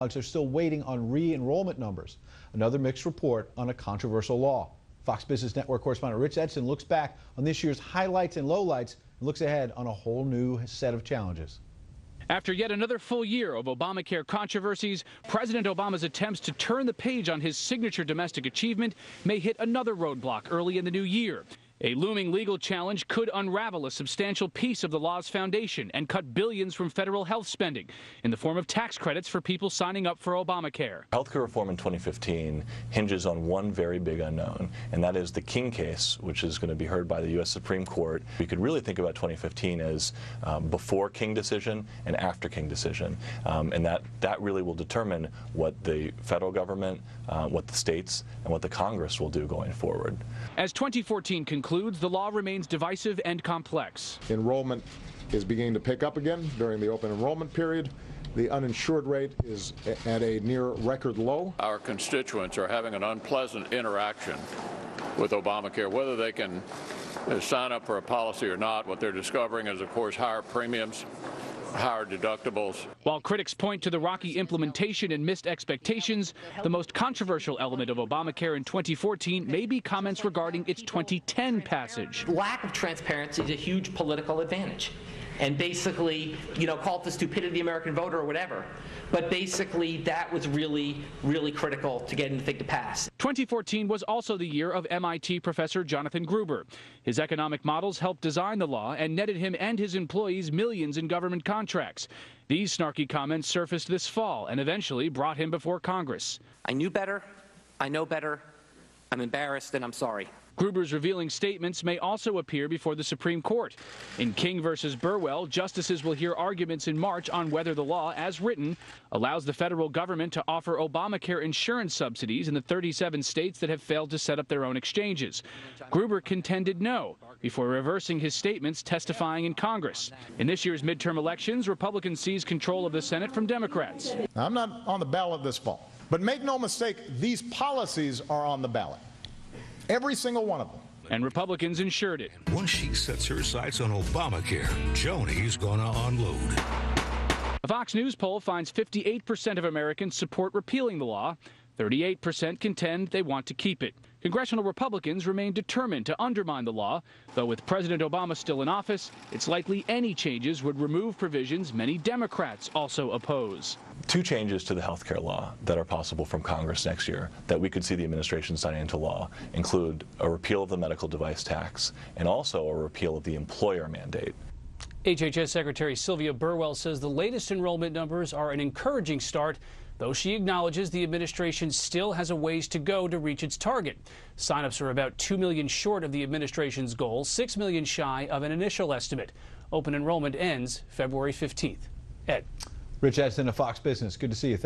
Are still waiting on re-enrollment numbers. Another mixed report on a controversial law. Fox Business Network correspondent Rich Edson looks back on this year's highlights and lowlights and looks ahead on a whole new set of challenges. After yet another full year of Obamacare controversies, President Obama's attempts to turn the page on his signature domestic achievement may hit another roadblock early in the new year. A looming legal challenge could unravel a substantial piece of the law's foundation and cut billions from federal health spending in the form of tax credits for people signing up for Obamacare. Healthcare reform in 2015 hinges on one very big unknown, and that is the King case, which is going to be heard by the U.S. Supreme Court. We could really think about 2015 as before King decision and after King decision, and that really will determine what the federal government, what the states, and what the Congress will do going forward. As 2014 concludes, the law remains divisive and complex. Enrollment is beginning to pick up again during the open enrollment period. The uninsured rate is at a near record low. Our constituents are having an unpleasant interaction with Obamacare. Whether they can sign up for a policy or not, what they're discovering is, of course, higher premiums, higher deductibles. While critics point to the rocky implementation and missed expectations, the most controversial element of Obamacare in 2014 may be comments regarding its 2010 passage. Lack of transparency is a huge political advantage. And basically, call it the stupidity of the American voter or whatever. But basically, that was really, really critical to getting the thing to pass. 2014 was also the year of MIT professor Jonathan Gruber. His economic models helped design the law and netted him and his employees millions in government contracts. These snarky comments surfaced this fall and eventually brought him before Congress. I knew better, I know better, I'm embarrassed, and I'm sorry. Gruber's revealing statements may also appear before the Supreme Court. In King versus Burwell, justices will hear arguments in March on whether the law, as written, allows the federal government to offer Obamacare insurance subsidies in the 37 states that have failed to set up their own exchanges. Gruber contended no, before reversing his statements testifying in Congress. In this year's midterm elections, Republicans seized control of the Senate from Democrats. Now, I'm not on the ballot this fall, but make no mistake, these policies are on the ballot. Every single one of them. And Republicans ensured it. Once she sets her sights on Obamacare, Joni's gonna unload. A Fox News poll finds 58% of Americans support repealing the law. 38% contend they want to keep it. Congressional Republicans remain determined to undermine the law, though with President Obama still in office, it's likely any changes would remove provisions many Democrats also oppose. Two changes to the health care law that are possible from Congress next year that we could see the administration signing into law include a repeal of the medical device tax and also a repeal of the employer mandate. HHS Secretary Sylvia Burwell says the latest enrollment numbers are an encouraging start, though she acknowledges the administration still has a ways to go to reach its target. Sign-ups are about 2 million short of the administration's goal, 6 million shy of an initial estimate. Open enrollment ends February 15th. Ed. Rich Edson of Fox Business. Good to see you.